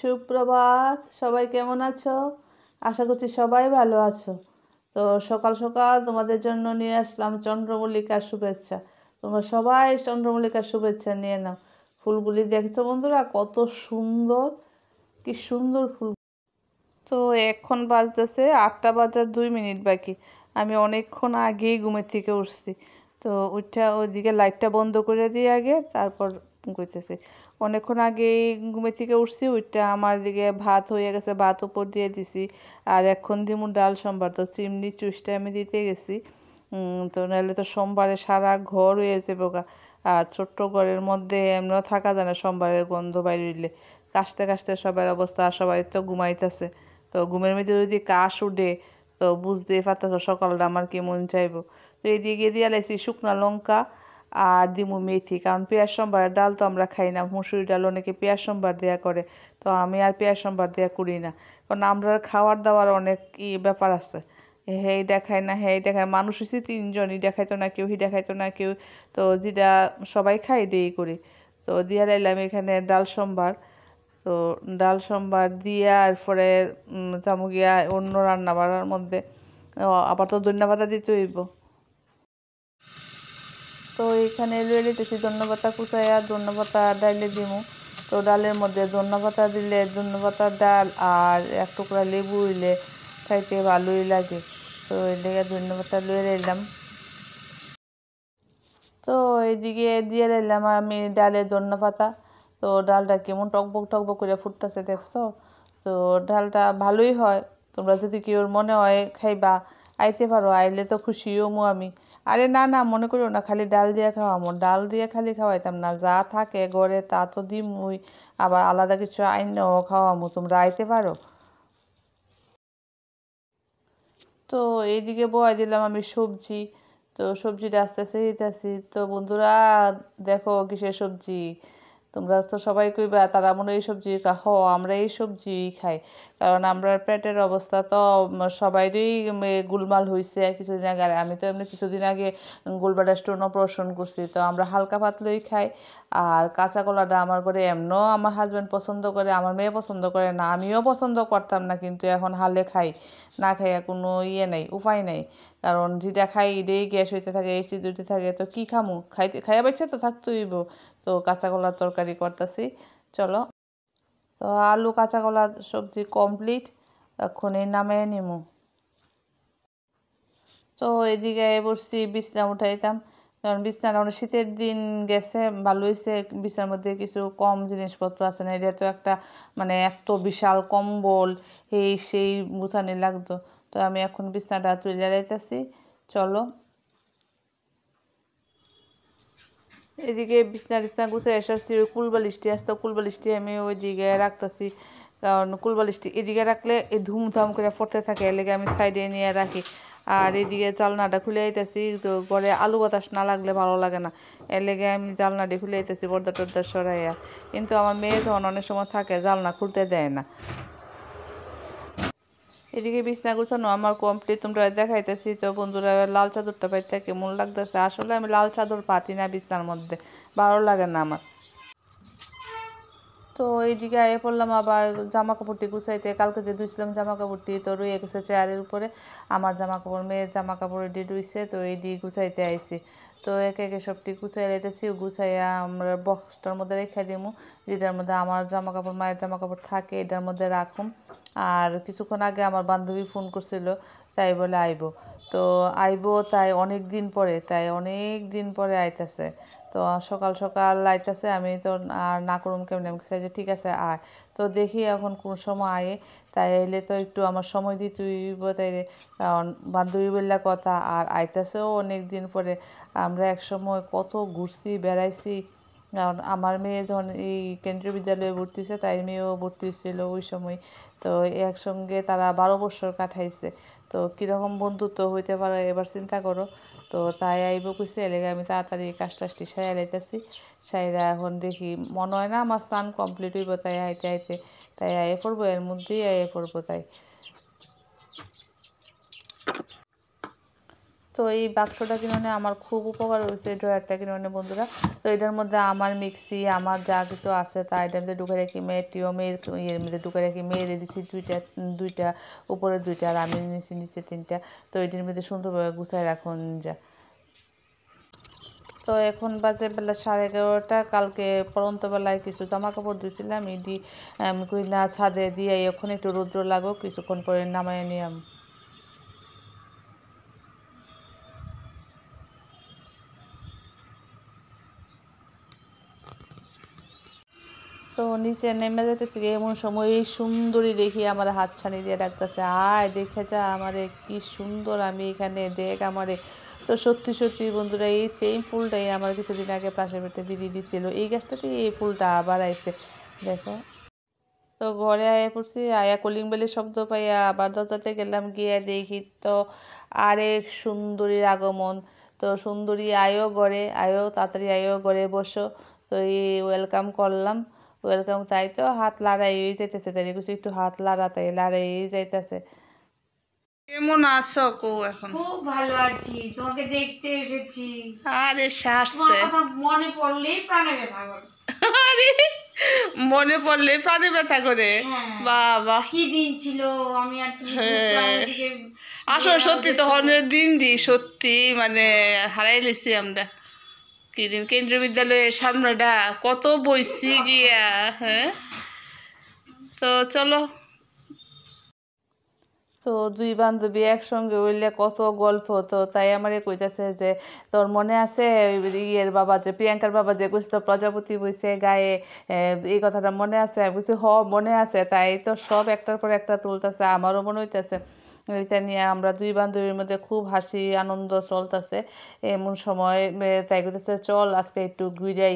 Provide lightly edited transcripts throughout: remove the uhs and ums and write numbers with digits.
সুপ্রভাত, সবাই কেমন আছো? আশা করছি সবাই ভালো আছো। তো সকাল সকাল তোমাদের জন্য নিয়ে আসলাম চন্দ্রমল্লিকার শুভেচ্ছা। তোমরা সবাই চন্দ্রমল্লিকার শুভেচ্ছা নিয়ে নাও। ফুলগুলি দেখছো বন্ধুরা, কত সুন্দর, কি সুন্দর ফুল। তো এখন বাজতেছে 8টা বাজার 2 মিনিট বাকি। আমি অনেকক্ষণ আগেই ঘুমের থেকে উঠছি। তো ওইটা ওইদিকে লাইটটা বন্ধ করে দিয়ে আগে তারপর করতেছি। অনেকক্ষণ আগেই ঘুমের থেকে উঠছি, ওইটা আমার দিকে ভাত হয়ে গেছে, ভাত উপর দিয়ে দিছি। আর এখন দিমু ডাল সম্বার, তো চিমনি চুষটা আমি দিতে গেছি। তো নাহলে তো সোমবারে সারা ঘর হয়েছে বোকা। আর ছোট্ট ঘরের মধ্যে এমনিও থাকা যায় না, সোমবারের গন্ধ বাইরে কাশতে কাশতে সবার অবস্থা। আর সবাই তো ঘুমাইতেছে। তো ঘুমের মধ্যে যদি কাশ উঠে তো বুঝতেই পারতেছো সকালটা আমার কি মন চাইবো। তো এইদিকে দিয়ে লাইছি শুকনা লঙ্কা আর দিমু মেথি, কারণ পেঁয়াজ সম্বারের ডাল তো আমরা খাই না। মুসুরি ডাল অনেকে পেঁয়াজ সম্বার দেয়া করে, তো আমি আর পেঁয়াজ সম্বার দেয়া করি না। কারণ আমরা খাওয়ার দাওয়ার অনেক ব্যাপার আছে। হেই দেখায় না, হেই দেখায়, মানুষ হচ্ছে তিনজনই, দেখাইতো না কেউ, হি দেখাইতো না কেউ। তো যেটা সবাই খাই দিয়েই করি। তো দিয়ে লাইলাম এখানে ডাল সম্বার। তো ডাল সম্বার দিয়ে এরপরে যাবো গিয়া অন্য রান্না বাড়ার মধ্যে। আবার তো ধনিয়া দিতে হইব। তো এখানে লয়ে লইতেছি ধনিয়া কুচাইয়া, ধনিয়া ডাইলে দিমু। তো ডালের মধ্যে ধনিয়া দিলে ধনিয়া ডাল আর এক টুকরা লেবু হইলে খাইতে ভালোই লাগে। তো এই লেগে ধনিয়া লয়ে নিলাম। তো এইদিকে দিয়ে নিলাম আমি ডালে ধনিয়া। তো ডালটা কেমন টকবক টকবক করে ফুটতেছে দেখছো? তো ডালটা ভালোই হয়। তোমরা যদি কেউ মনে হয় খাইবা, আইতে পারো, আইলে তো খুশি হমু আমি। আরে না না, মনে করিও না খালি ডাল দিয়ে খাওয়ামো, ডাল দিয়ে খালি খাওয়াইতাম না, যা থাকে ঘরে তা তো দিমুই, আবার আলাদা কিছু আইনাও খাওয়ামো, তোমরা আইতে পারো। তো এইদিকে বয়াই দিলাম আমি সবজি। তো সবজিটা আস্তে আস্তে দিতেছি। তো বন্ধুরা, দেখো কিসের সবজি। তোমরা তো সবাই কইবা তারা মনে হয় এই সবজি হ, আমরা এই সবজি খাই। কারণ আমরা পেটের অবস্থা তো সবাইরই গুলমাল হয়েছে কিছুদিন আগে। আর আমি তো এমনি কিছুদিন আগে গোলব্লাডার স্টোন অপারেশন করছি, তো আমরা হালকা পাতলাই খাই। আর কাঁচা কলাটা আমার ঘরে এমনও আমার হাজব্যান্ড পছন্দ করে, আমার মেয়ে পছন্দ করে না, আমিও পছন্দ করতাম না, কিন্তু এখন হালে খাই। না খাইয়া কোনো নেই, উপায় নেই। কারণ যেটা খাই এটাই গ্যাস হইতে থাকে, এসিড হইতে থাকে, তো কি খামু, খাইয়া বাচ্চা তো থাকতেই হইব। তো কাঁচা কলার তরকারি করতেছি, চলো। তো আলু কাঁচা কলা সবজি কমপ্লিট, এখন এই নামিয়ে নিমু। তো এদিকে বসছি বিছনা উঠাইতাম, কারণ বিছনাটা অনেক শীতের দিন গেছে, ভালো হয়েছে বিছনার মধ্যে কিছু কম জিনিসপত্র আছে না। এটা তো একটা মানে এত বিশাল কম্বল, এই সেই গুছানি লাগতো। তো আমি এখন বিছনাটা তুলে যাইতেছি, চলো। এদিকে বিছনা টিছনা গুছিয়ে এসেছি, কুলবালিশটি আসতো, কুলবালিশটি আমি ওইদিকে রাখতেছি। কারণ কুলবালিশটি এদিকে রাখলে এই ধুমধাম করে পড়তে থাকে, এর লেগে আমি সাইডে নিয়ে রাখি। আর এদিকে জালনাটা খুলে আইতেছি, তো ঘরে আলু বাতাস না লাগলে ভালো লাগে না, এর লেগে আমি জালনাটি খুলে আইতেছি পর্দা টর্দা সরাইয়া। কিন্তু আমার মেয়ে যখন অনেক সময় থাকে জালনা খুলতে দেয় না। এদিকে বিছনা গুছানো আমার কমপ্লিট, তোমরা দেখাইতেছি। তো বন্ধুরা, লাল চাদরটা পাইতে কেমন লাগতেছে। আসলে আমি লাল চাদর পাতি না বিছনার মধ্যে, ভালো লাগে না আমার। তো এইদিকে আয়ে পড়লাম আবার জামা কাপড়টি গুছাইতে। কালকে যে ধুইছিলাম জামা কাপড়টি তো রয়ে গেছে চেয়ারের উপরে। আমার জামা কাপড়, মেয়ের জামা কাপড় এটি রইছে, তো এইটি গুছাইতে আইছি। তো একে একে সবটি গুছাই লাইতেছি, গুছাইয়া আমরা বক্সটার মধ্যে রেখে দিমু, যেটার মধ্যে আমার জামা কাপড় মায়ের জামা কাপড় থাকে, এটার মধ্যে রাখুম। আর কিছুক্ষণ আগে আমার বান্ধবী ফোন করছিল, তাই বলে আইব। তো আইব তাই অনেক দিন পরে, তাই অনেক দিন পরে আইতাছে। তো সকাল সকাল আইতাছে, আমি তো আর না করুম কেমনি, আমি চাই যে ঠিক আছে আয়। তো দেখি এখন কোন সময় আয়ে, তাই এলে তো একটু আমার সময় দিতেই হইব, তাই কারণ বান্ধবী বললা কথা, আর আইতাছেও অনেক দিন পরে। আমরা এক সময় কত ঘুরছি বেড়াইছি, কারণ আমার মেয়ে যখন এই কেন্দ্রীয় বিদ্যালয়ে ভর্তি হয়েছে, তাই মেয়েও ভর্তি হয়েছিল ওই সময়। তো একসঙ্গে তারা 12 বছর কাটাইছে। তো কীরকম বন্ধুত্ব হইতে পারে এবার চিন্তা করো। তো তাই আইব কইছে, এলেগে আমি তাড়াতাড়ি কাজ টাজটি সাইরা লাইতেছি। সাইরা এখন দেখি মনে হয় না আমার স্নান কমপ্লিট হইব, তাই আইতে আইতে তাই আইয়ে পড়বো, এর মধ্যেই আইয়ে পড়বো তাই। তো এই বাক্সটা কিনে আমার খুব উপকার হয়েছে, ড্রয়ারটা কিনে বন্ধুরা। তো এটার মধ্যে আমার মিক্সি, আমার যা কিছু আছে তা এটার মধ্যে ঢুকে রাখি, মেয়েটিও মেয়ের ইয়ের মধ্যে ঢুকে রাখি, মেয়েরে দিছি দুইটা উপরে দুইটা, আর আমি নিচে নিচে তিনটা। তো এটির মধ্যে সুন্দরভাবে গুছাই রাখুন যা। তো এখন বাজে বেলা 11:30। কালকে পরন্ত বেলায় কিছু জামা কাপড় ধুয়েছিলাম, ইডি আমি কই না ছাদে দিয়ে এখন একটু রৌদ্র লাগুক, কিছুক্ষণ পরে নামাই নিলাম। তো নিচে নেমে যেতেছি, এমন সময় এই সুন্দরী দেখি আমার হাতছানি দিয়ে ডাকতেছে, আয় দেখে যা আমারে কি সুন্দর আমি এখানে, দেখ আমারে। তো সত্যি সত্যি বন্ধুরা, এই সেম ফুলটাই আমার কিছুদিন আগে পাশে পেটে দিদি দিছিল, এই গাছটাতে এই ফুলটা আবার আইছে, দেখো। তো ঘরে আয়া পড়ছি, আয়া কলিং বেলের শব্দ পাইয়া আবার দরজাতে গেলাম, গিয়ে দেখি তো আরেক সুন্দরীর আগমন। তো সুন্দরী, আয়ো ঘরে আয়ো, তাড়াতাড়ি আয়ো ঘরে বসো। তো এই ওয়েলকাম করলাম, ওয়েলকাম, তাই তো হাত লাড়াই যাইতেছে, তাই কিছু একটু হাত লাড়াতাই লাড়াই যাইতেছে। কেমন আছো কো এখন? খুব ভালো আছি, তোমাকে দেখতে এসেছি। আরে তোমার সারছে, কথা মনে পড়লেই প্রাণে ব্যথা করে। আরে মনে পড়লে প্রাণে ব্যথা করে, হ্যাঁ, বাবা। কি দিন ছিল, আমি আর তুমি ঘুরতে হ্যাঁ, ওদিকে আসলে সত্যি তখনের দিন সত্যি মানে হারাই লেছি আমরা। কি দিন, কেন্দ্রীয় বিদ্যালয়ের সামনেটা কত বইছি গিয়া, হ্যাঁ। তো চলো, তো দুই বান্ধবী একসঙ্গে হইলে কত গল্প। তো তাই আমারে কইতাছে যে তোর মনে আছে ইয়ের বাবা, যে প্রিয়াঙ্কার বাবা যে কইছিল প্রজাপতি বইছে গায়ে, এই কথাটা মনে আছে? আমি বলছি হ মনে আছে। তাই তো সব একটার পর একটা তুলতেছে, আমারও মনে হইতেছে। এটা নিয়ে আমরা দুই বান্ধবীর মধ্যে খুব হাসি আনন্দ চলতেছে। এমন সময় তাই কইতেছে চল আজকে একটু ঘুরাই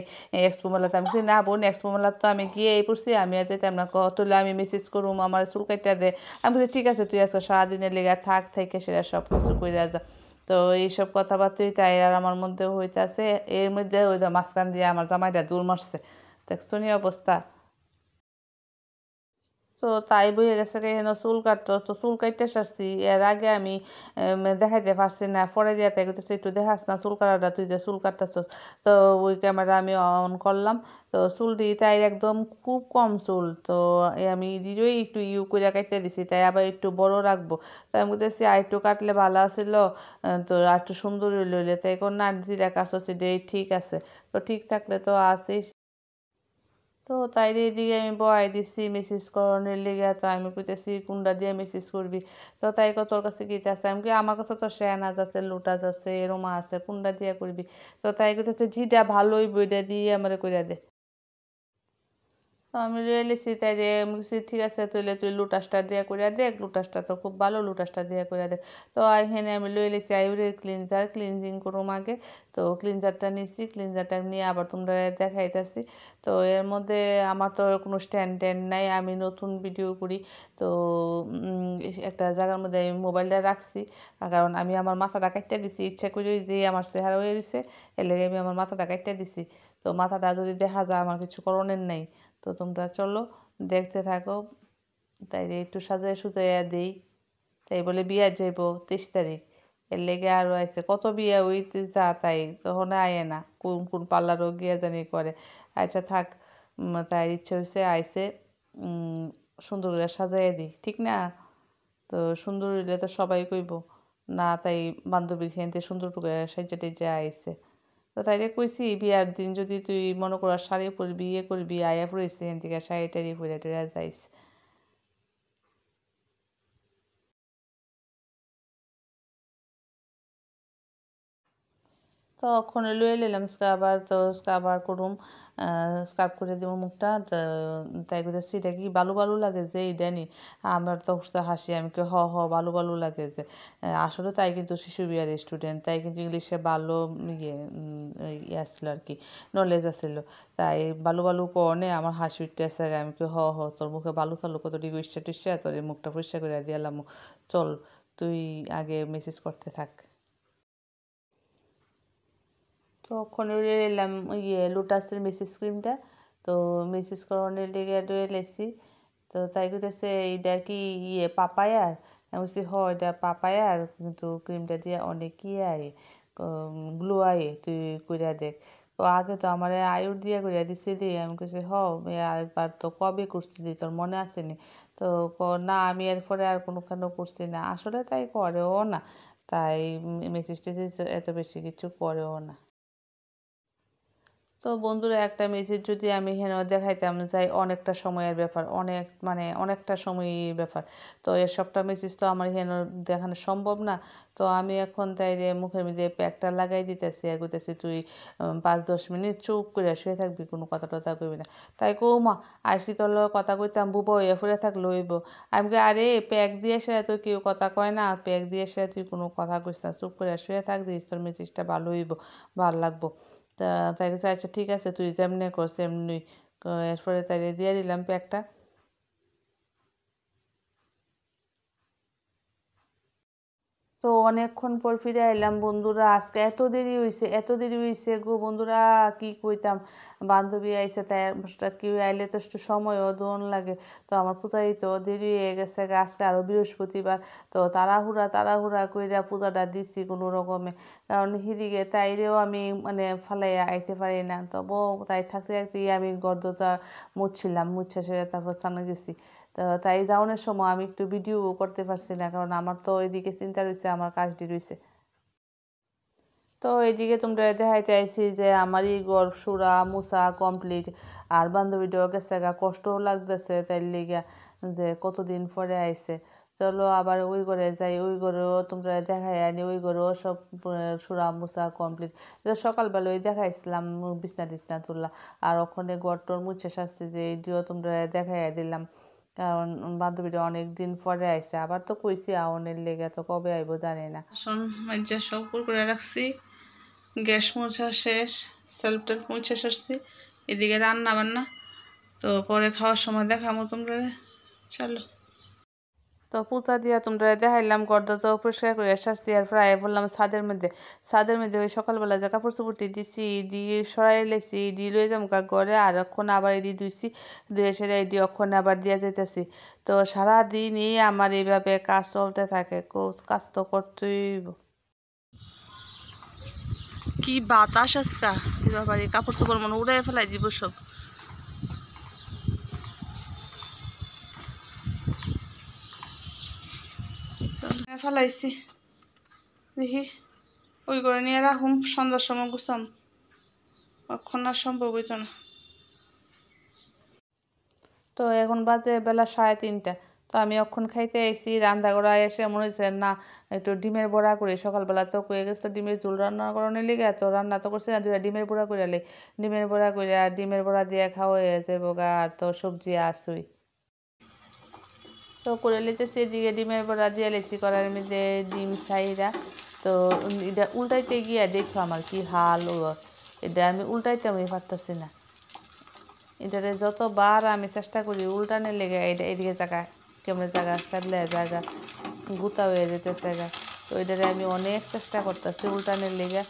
এক্সপো মেলাতে। আমি বলছি না বোন, এক্সপো মেলাতে তো আমি গিয়ে এই পড়ছি, আমি আর যেতাম না, তুলে আমি মেসেজ করুম আমার চুল কাইটা দে। আমি বলছি ঠিক আছে, তুই আজকে সারাদিনের লেগে থাক, থেকে সেটা সব কিছু কইরা যা। তো এইসব কথাবার্তাই তাই আর আমার মধ্যে হইতাছে। এর মধ্যে ওই মাঝখান দিয়ে আমার জামাইটা দূর মারছে, দেখছো নি অবস্থা। তো তাই বইয়ে গেছে হেন চুল কাটতো, তো চুল কাটতে সারছি, এর আগে আমি দেখাইতে পারছি না, পরে দিয়ে তাই করতেছে একটু দেখাস না চুল কাটাটা, তুই যে চুল কাটতেছস। তো ওই ক্যামেরা আমি অন করলাম, তো চুলটি তাই একদম খুব কম চুল। তো আমি দিদিও একটু করে কাটতে দিছি, তাই আবার একটু বড় রাখবো। তাই আমি বলতেছি আর একটু কাটলে ভালো আছিল, তো আর একটু সুন্দর হইলে, তাই কোন না যেটা কাজ হচ্ছে ঠিক আছে। তো ঠিক থাকলে তো আছেই। তো তাইরে এদিকে আমি বয়াই দিছি মেসেজ করানোর লেগে। তো আমি কইতেছি কোনটা দিয়ে মেসেজ করবি? তো তাই তোর কাছে কি আছে? আমি কি আমার কাছে তো শেহনাজ আছে, লোটাস আছে, রোমা আছে, কোনটা দিয়ে করবি? তো তাই কইতেছে যেটা ভালোই বইটা দিয়ে আমারে কইরা দে। তো আমি লইয়া লিছি, তাই যে আমি বলছি ঠিক আছে তুই লুটাসটা দিয়া কইরা দেখ, লুটাসটা তো খুব ভালো, লুটাসটা দিয়া কইরা দেখ। তো এখানে আমি লইয়া লিছি আইউরের ক্লিনজার, ক্লিনজিং করুম আগে। তো ক্লিনজারটা নিছি, ক্লিনজারটা নিয়ে আবার তোমরা দেখাইতেছি। তো এর মধ্যে আমার তো কোনো স্ট্যান্ড ট্যান্ড নাই, আমি নতুন ভিডিও করি। তো একটা জায়গার মধ্যে আমি মোবাইলটা রাখছি, কারণ আমি আমার মাথাটা কাটতে দিছি ইচ্ছা করি, যে আমার চেহারা হয়ে গেছে এর লেগে আমি আমার মাথাটা কাটতে দিছি। তো মাথাটা যদি দেখা যায় আমার কিছু করণের নাই। তো তোমরা চলো দেখতে থাকো। তাই একটু সাজায় সুজাইয়া দিই। তাই বলে বিয়া যাইব 23 তারিখ, এর লেগে আরও আইছে কত বিয়া হইতে যা, তাই তখন আয়ে না, কোন কোন পার্লারও গিয়া জানি করে। আচ্ছা থাক, তাই ইচ্ছে হয়েছে আইসে, সুন্দর করে সাজাইয়া দিই, ঠিক না? তো সুন্দর হইলে তো সবাই কইব না, তাই বান্ধবীর খেনতে সুন্দর করে সাইজা টাইজা আইসে। তো তাইরে কইছি বিয়ার দিন যদি তুই মনে কর শাড়ি পরবি, ইয়ে করবি, আয়া পড়েছি এখান থেকে শাড়ি টাড়ি পরে টরে যাইস। তখন লইয়ে নিলাম স্ক্রাবার, তো স্ক্রাবার করুম, স্ক্রাব করে দিব মুখটা। তাই করতেছি এটা কি বালু বালু লাগে যে এইটা নি? আমার তো হাসি, আমি কি হ বালু বালু লাগে যে। আসলে তাই কিন্তু শিশু বিহার স্টুডেন্ট, তাই কিন্তু ইংলিশে ভালো ইয়ে আসছিল আর কি, নলেজ আসছিল। তাই বালু বালু কনে আমার হাসি উঠতে আসে, আমি কি হ তোর মুখে বালু চালু কত ডিগো ইচ্ছা টিসা, তোর এই মুখটা পরিষ্কার করে দিলাম, চল তুই আগে মেসেজ করতে থাক। তখন রয়ে এলাম লোটাসের মেসেজ ক্রিমটা। তো মেসেজ করানোর লেগে রয়ে লেছি। তো তাই করতেছে এইটা কি পাপায়ার? আমি বলছি হ এটা পাপায়ার, কিন্তু ক্রিমটা দিয়ে অনেক আয়ে গ্লো আয়ে, তুই কইরা দেখ। তো আগে তো আমার আয়ুর দিয়ে কইরা দিছিলি। আমি কইছি হ আরেকবার তো কবে করছিলি, তোর মনে আসেনি? তো না আমি এরপরে আর কোনোখানেও করছি না। আসলে তাই করেও না, তাই মেসেজ টেসেজ এত বেশি কিছু করেও না। তো বন্ধুরা একটা মেসেজ যদি আমি হেন দেখাইতাম যাই, অনেকটা সময়ের ব্যাপার, অনেকটা সময়ই ব্যাপার। তো এর সবটা মেসেজ তো আমার হেন দেখানো সম্ভব না। তো আমি এখন তাইরে মুখের মধ্যে প্যাকটা লাগাই দিতেছি আর কইতেছি তুই 5-10 মিনিট চুপ করে শুয়ে থাকবি, কোনো কথা টথা কইবি না। তাই মা আইসি তোর লগে কথা কইতাম বুবা হইয়া ফুরে থাকলে হইব। আমি কই আরে প্যাক দিয়ে সেরা তো কেউ কথা কয় না, প্যাক দিয়ে সেরা তুই কোনো কথা কইস না, চুপ করে শুয়ে থাকবি, তোর মেসেজটা ভালো হইব, ভালো লাগবো। তা তাই কাছে আচ্ছা ঠিক আছে তুই যেমনি কর সেমনি। এরপরে তাই দিয়ে দিলাম প্যাকটা। তো অনেকক্ষণ পর ফিরে এলাম বন্ধুরা। আজকে এত দেরি হয়েছে গো বন্ধুরা, কি কইতাম। বান্ধবী আইসে, তাই কেউ আইলে তো একটু সময়ও দোন লাগে। তো আমার পূজারি তো দেরি হয়ে গেছে, আজকে আরো বৃহস্পতিবার। তো তাড়াহুড়া কইরা পূজাটা দিছি কোনো রকমে, কারণ হিদিকে তাইরেও আমি মানে ফালাইয়া আইতে পারি না। তো তাই থাকতে থাকতেই আমি গর্দটা মুছছিলাম, মুছে সেরে তারপর স্নানে গেছি। তো তাই যাওয়ানোর সময় আমি একটু ভিডিও করতে পারছি না, কারণ আমার তো এদিকে চিন্তা রয়েছে, আমার কাজটি রয়েছে। তো এইদিকে তোমরা দেখাইতে আইছি যে আমারই ঘর সুরা মুছা কমপ্লিট, আর বান্ধবীটাও গেছে গা, কষ্টও লাগতেছে তাই লিগা যে কতদিন পরে আইছে। চলো আবার ওই ঘরে যাই, ওই ঘরেও তোমরা দেখাই আনি, ওই ঘরেও সব সুরা মুছা কমপ্লিট। সকালবেলা ওই দেখাইছিলাম বিছনা টিছনা তুললা, আর ওখানে ঘর টর মুছে সাজছে, যে এইটিও তোমরা দেখাই দিলাম। কারণ বান্ধবীটা অনেক দিন পরে আইছে, আবার তো কইছি আওনের লেগে, তো কবে আইবো জানি না। বাসন মাজা সব করে রাখছি, গ্যাস মোছা শেষ, সেলফ টেলফ মুছে সারছি, এদিকে রান্না বান্না। তো পরে খাওয়ার সময় দেখামো তোমরা, চলো। তো পুঁতা দিয়া তোমরা দেখাইলাম, গর্দা পরিষ্কার করে শাস্তি আর ফ্রাই বললাম ছাদের মধ্যে ওই সকালবেলা যে কাপড় চোপড়টি দিছি, দিয়ে সরাই লেছি, দিয়ে লয়ে যাবো ঘরে, আর অক্ষণ আবার এডি ধুইছি, ধুয়ে সেরে এডি অক্ষণ আবার দিয়া যাইতেছি। তো সারাদিনই আমার এইভাবে কাজ চলতে থাকে, কাজ তো করতেই হইব। কি বাতাস আজকা, বাবার কাপড় চোপড় মনে উড়াই ফেলাই দিব সব। ফেলাইছি, দেখি ওই করে নিয়ে রাখুম, সন্ধ্যার সময় গুছাম, অক্ষণ আর সম্ভব হইতো না। তো এখন বাজে বেলা 3:30। তো আমি অক্ষণ খাইতে আইছি, রান্না করা এসে মনে হচ্ছে না একটু ডিমের বড়া করি। সকালবেলা তো কয়ে গেছে ডিমের ঝোল রান্না করানোর লিগে, তো রান্না তো করছি না, দুইটা ডিমের বড়া করে লে, ডিমের বড়া করে আর ডিমের বড়া দিয়ে খাওয়া হয়ে যাবো গা, আর তো সবজি আসুই। তো করে লেতেছি, এদিকে ডিমের বড়া দিয়ে লেছি করার মধ্যে ডিম ফ্রাইরা। তো এটা উল্টাইতে গিয়া দেখো আমার কি হাল, এটা আমি উল্টাইতে পারতেছি না। এটারে যতবার আমি চেষ্টা করি উল্টানের লেগে, এদিকে জায়গা কেমন জায়গা ফেললে জায়গা গুতা হয়ে যেতেছে গা। তো এটারে আমি অনেক চেষ্টা করতেছি উল্টানের লেগে,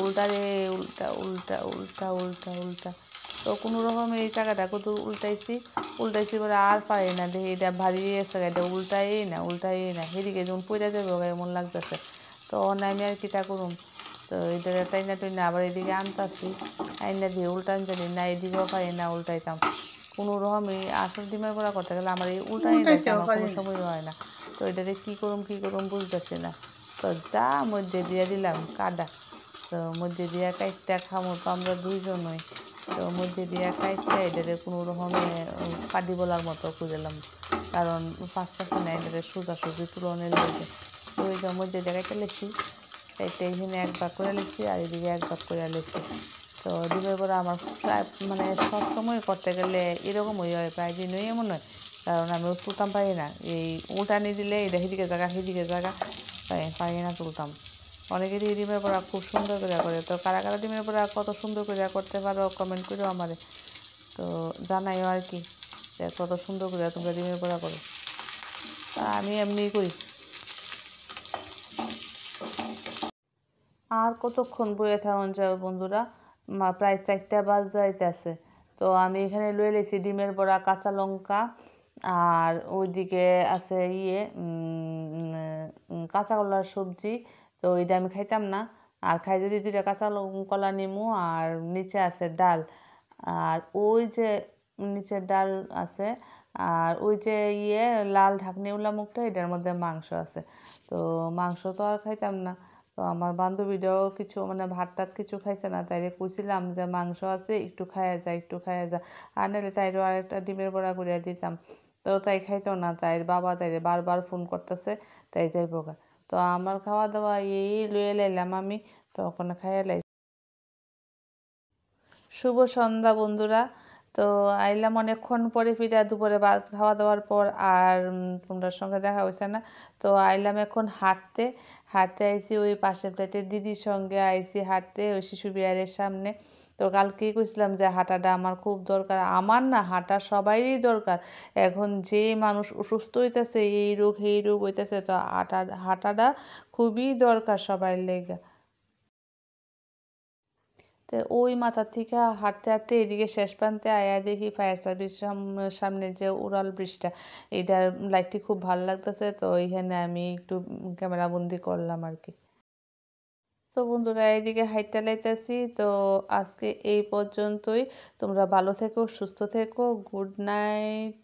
উল্টারে উল্টা উল্টা উল্টা উল্টা উল্টা। তো কোনো রকম এই জায়গাটা কত উল্টাইছি করে আর পারি না, দেখি এটা ভারী এসে এটা উল্টাই না সেদিকে যেমন পড়ে যাবে এমন লাগতেছে। তো আমি আর কিটা করুম। তো এটারে টাইনা টুইনা আবার এদিকে আনতাছি, আইনা দিয়ে উল্টান জানি না, এদিকেও পারি না উল্টাইতাম কোনো রকমই। আসল ডিমের বড়া করতে গেলে আমার এই উল্টানিটাকে আমার কোনো সময় হয় না। তো এটাতে কী করুম বুঝতেছি না। তো যা মধ্যে দিয়ে দিলাম কাদা, তো মধ্যে দিয়ে কাইটটা খামো তো আমরা দুইজনই। তো মধ্যে দিয়ে কাইটটা এটারে কোনো রকমে পাটি বলার মতো খুঁজলাম, কারণ পাঁচটা না এটারে সোজাসুজি তুলনের লেগে। তো ওই যে মধ্যে দিয়ে কাইটে লেছি, কাইটে এখানে এক ভাগ করে লেছি আর এদিকে এক ভাগ করে লেছি। তো ডিমের বড়া আমার প্রায় মানে সব সময় করতে গেলে এরকমই হয়, প্রায় দিনই এমন হয়, কারণ আমি তুলতাম পারি না। এই উল্টানি দিলে এটা সেদিকে জায়গা পারি না তুলতাম। অনেকেরই ডিমের বড়া খুব সুন্দর করে করে। তো কারা কারা ডিমের বড়া কত সুন্দর করে করতে পারো কমেন্ট করো আমারে, তো জানাইও আর কি যে কত সুন্দর করে তোমরা ডিমের বড়া করো। আমি এমনিই করি। আর কতক্ষণ বয়ে থাকুন যাবে বন্ধুরা, প্রায় 4টা বাজাইতেছে। তো আমি এখানে লয়ে লেছি ডিমের বড়া, কাঁচা লঙ্কা, আর ওইদিকে আছে কাঁচা কলার সবজি। তো এটা আমি খাইতাম না, আর খাই যদি 2টা কাঁচা কলা নিমু, আর নিচে আছে ডাল, আর ওই যে নিচের ডাল আছে, আর ওই যে লাল ঢাকনিওয়ালা মুখটা, এটার মধ্যে মাংস আছে। তো মাংস তো আর খাইতাম না। তো আমার বান্ধবীরাও কিছু মানে ভাত টাত কিছু খাইছে না, তাইরে কইছিলাম যে মাংস আছে একটু খাইয়া যা, একটু খাইয়া যা, আর নাহলে তাইরও আরেকটা ডিমের বড়া করিয়া দিতাম। তো তাই খাইতো না, তাইর বাবা তাইরে বারবার ফোন করতেছে, তাই যাইবো গা। তো আমার খাওয়া দাওয়া এই লইয়া লাইলাম আমি, তখন খাইয়া লাই। শুভ সন্ধ্যা বন্ধুরা। তো আইলাম অনেকক্ষণ পরে ফিরে, দুপুরে ভাত খাওয়া দাওয়ার পর, আর তোমরা সঙ্গে দেখা হয়েছে না। তো আইলাম এখন হাঁটতে, হাঁটতে আইসি ওই পাশের ফ্ল্যাটের দিদির সঙ্গে আইসি হাঁটতে, ওই শিশু বিহারের সামনে। তো কালকেই কইছিলাম যে হাঁটাটা আমার খুব দরকার, আমার না হাঁটা সবাইরই দরকার। এখন যে মানুষ অসুস্থ হইতেছে, এই রোগ এই রোগ হইতেছে, তো হাঁটাটা খুবই দরকার সবাই লেগে। তো ওই মাথার থেকে হাঁটতে হাঁটতে এদিকে শেষ প্রান্তে আয়া দেখি ফায়ার সার্ভিস সামনে যে উড়াল ব্রিজটা, এটার লাইটটি খুব ভালো লাগতেছে, তো এইখানে আমি একটু ক্যামেরা বন্দি করলাম আর কি। তো বন্ধুরা এইদিকে হাইটটা লাইতেছি। তো আজকে এই পর্যন্তই। তোমরা ভালো থেকো, সুস্থ থেকো, গুড নাইট।